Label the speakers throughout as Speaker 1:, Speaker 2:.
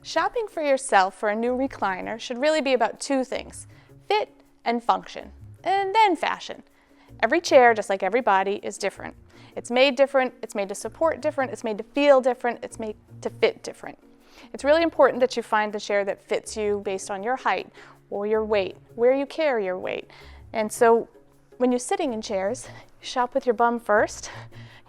Speaker 1: Shopping for yourself for a new recliner should really be about two things: fit and function, and then fashion. Every chair, just like every body, is different. It's made different, it's made to support different, it's made to feel different, it's made to fit different. It's really important that you find the chair that fits you based on your height or your weight, where you carry your weight. And so when you're sitting in chairs, you shop with your bum first.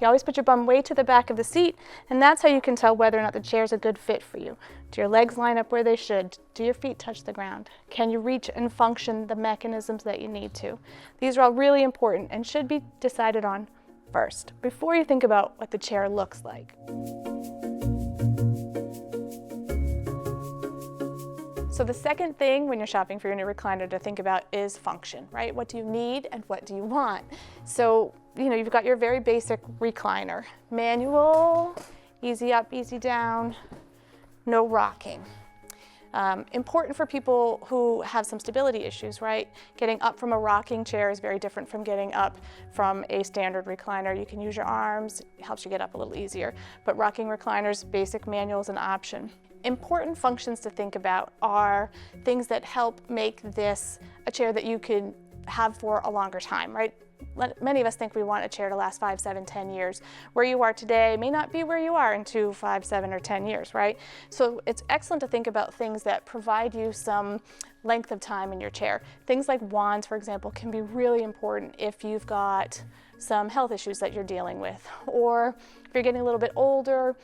Speaker 1: You always put your bum way to the back of the seat, and that's how you can tell whether or not the chair's a good fit for you. Do your legs line up where they should? Do your feet touch the ground? Can you reach and function the mechanisms that you need to? These are all really important and should be decided on first, before you think about what the chair looks like. So the second thing when you're shopping for your new recliner to think about is function, right? What do you need and what do you want? So, you've got your very basic recliner. Manual, easy up, easy down, no rocking. Important for people who have some stability issues, right? Getting up from a rocking chair is very different from getting up from a standard recliner. You can use your arms, it helps you get up a little easier. But rocking recliners, basic manual is an option. Important functions to think about are things that help make this a chair that you can have for a longer time, right? Many of us think we want a chair to last 5, 7, 10 years. Where you are today may not be where you are in 2, 5, 7, or 10 years, right? So it's excellent to think about things that provide you some length of time in your chair. Things like wands, for example, can be really important if you've got some health issues that you're dealing with. Or if you're getting a little bit older,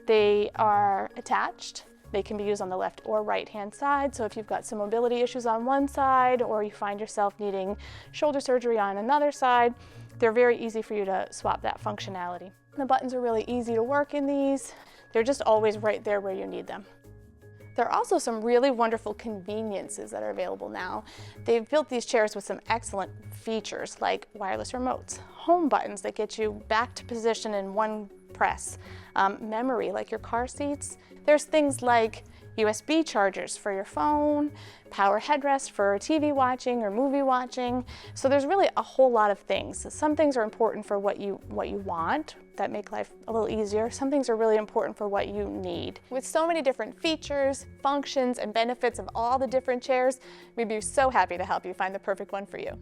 Speaker 1: they are attached. They can be used on the left or right hand side. So if you've got some mobility issues on one side, or you find yourself needing shoulder surgery on another side, they're very easy for you to swap that functionality. The buttons are really easy to work in these. They're just always right there where you need them. There are also some really wonderful conveniences that are available now. They've built these chairs with some excellent features like wireless remotes, home buttons that get you back to position in one press, memory like your car seats. There's things like USB chargers for your phone, power headrest for TV watching or movie watching. So there's really a whole lot of things. Some things are important for what you want that make life a little easier. Some things are really important for what you need. With so many different features, functions, and benefits of all the different chairs, we'd be so happy to help you find the perfect one for you.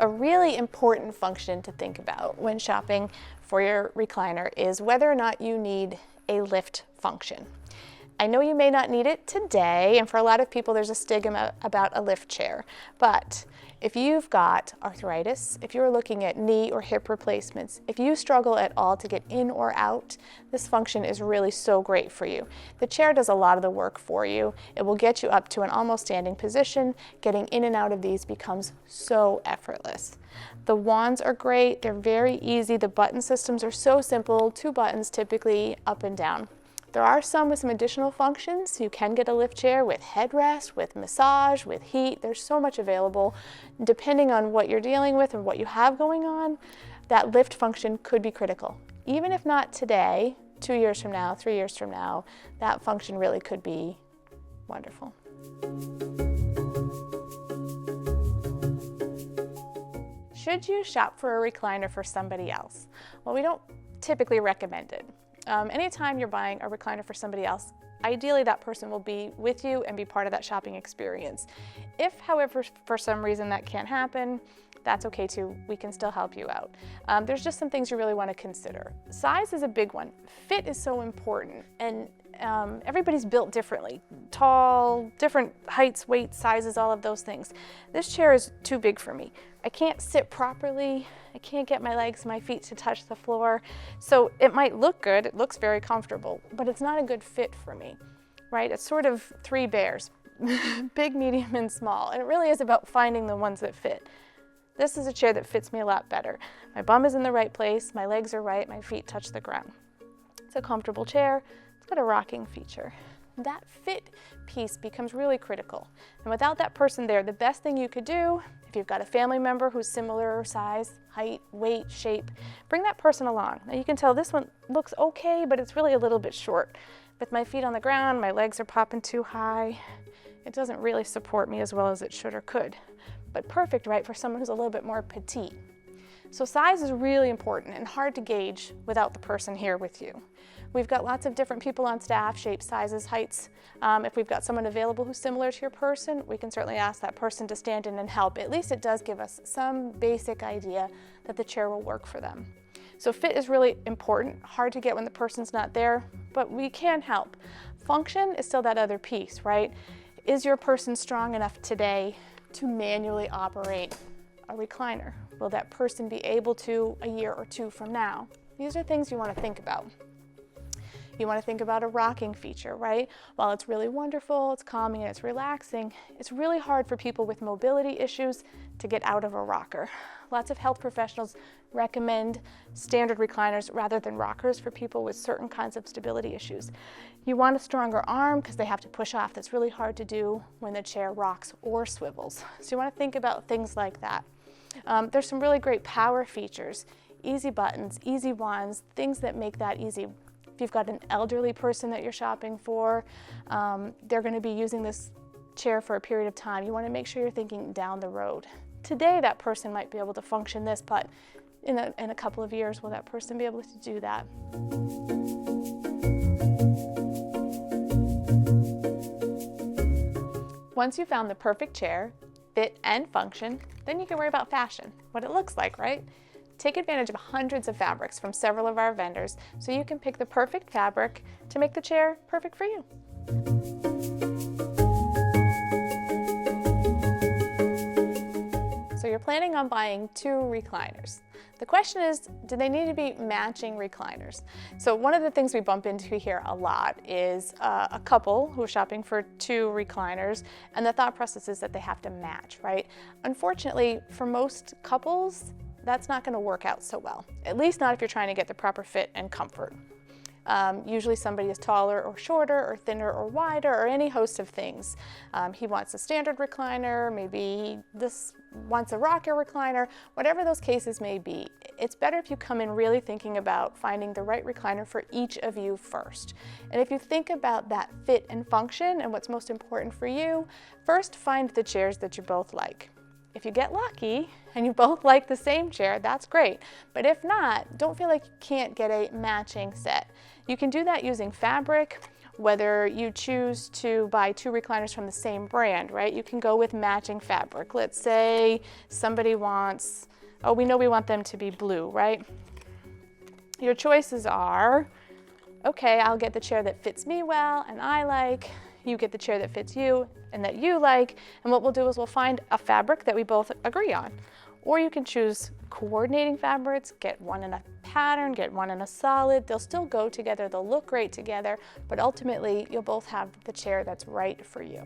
Speaker 1: A really important function to think about when shopping for your recliner is whether or not you need a lift function. I know you may not need it today, and for a lot of people there's a stigma about a lift chair, but if you've got arthritis, if you're looking at knee or hip replacements, if you struggle at all to get in or out, this function is really so great for you. The chair does a lot of the work for you. It will get you up to an almost standing position. Getting in and out of these becomes so effortless. The wands are great, they're very easy. The button systems are so simple, 2 buttons typically up and down. There are some with some additional functions. You can get a lift chair with headrest, with massage, with heat. There's so much available. Depending on what you're dealing with and what you have going on, that lift function could be critical. Even if not today, 2 years from now, 3 years from now, that function really could be wonderful. Should you shop for a recliner for somebody else? Well, we don't typically recommend it. Anytime you're buying a recliner for somebody else, ideally that person will be with you and be part of that shopping experience. If, however, for some reason that can't happen, that's okay too. We can still help you out. There's just some things you really want to consider. Size is a big one. Fit is so important, and everybody's built differently. Tall, different heights, weights, sizes, all of those things. This chair is too big for me. I can't sit properly. I can't get my legs, my feet to touch the floor. So it might look good, it looks very comfortable, but it's not a good fit for me, right? It's sort of 3 bears, big, medium, and small. And it really is about finding the ones that fit. This is a chair that fits me a lot better. My bum is in the right place, my legs are right, my feet touch the ground. It's a comfortable chair, it's got a rocking feature. That fit piece becomes really critical. And without that person there, the best thing you could do, if you've got a family member who's similar size, height, weight, shape, bring that person along. Now you can tell this one looks okay, but it's really a little bit short. With my feet on the ground, my legs are popping too high. It doesn't really support me as well as it should or could. But perfect, right, for someone who's a little bit more petite. So size is really important and hard to gauge without the person here with you. We've got lots of different people on staff, shapes, sizes, heights. If we've got someone available who's similar to your person, we can certainly ask that person to stand in and help. At least it does give us some basic idea that the chair will work for them. So fit is really important, hard to get when the person's not there, but we can help. Function is still that other piece, right? Is your person strong enough today to manually operate a recliner? Will that person be able to a year or two from now? These are things you want to think about. You want to think about a rocking feature, right? While it's really wonderful, it's calming, and it's relaxing, it's really hard for people with mobility issues to get out of a rocker. Lots of health professionals recommend standard recliners rather than rockers for people with certain kinds of stability issues. You want a stronger arm because they have to push off. That's really hard to do when the chair rocks or swivels. So you want to think about things like that. There's some really great power features, easy buttons, easy wands, things that make that easy. If you've got an elderly person that you're shopping for, they're going to be using this chair for a period of time. You want to make sure you're thinking down the road. Today, that person might be able to function this, but in a couple of years, will that person be able to do that? Once you've found the perfect chair, fit and function, then you can worry about fashion, what it looks like, right? Take advantage of hundreds of fabrics from several of our vendors so you can pick the perfect fabric to make the chair perfect for you. So you're planning on buying 2 recliners. The question is, do they need to be matching recliners? So one of the things we bump into here a lot is a couple who are shopping for 2 recliners, and the thought process is that they have to match, right? Unfortunately, for most couples, that's not going to work out so well, at least not if you're trying to get the proper fit and comfort. Usually somebody is taller or shorter or thinner or wider or any host of things. He wants a standard recliner, maybe this wants a rocker recliner, whatever those cases may be. It's better if you come in really thinking about finding the right recliner for each of you first. And if you think about that fit and function and what's most important for you, first find the chairs that you both like. If you get lucky and you both like the same chair, that's great. But if not, don't feel like you can't get a matching set. You can do that using fabric, whether you choose to buy 2 recliners from the same brand, right? You can go with matching fabric. Let's say somebody wants, we know we want them to be blue, right? Your choices are, okay, I'll get the chair that fits me well and I like. You get the chair that fits you and that you like, and what we'll do is we'll find a fabric that we both agree on. Or you can choose coordinating fabrics, get one in a pattern, get one in a solid. They'll still go together, they'll look great together, but ultimately you'll both have the chair that's right for you.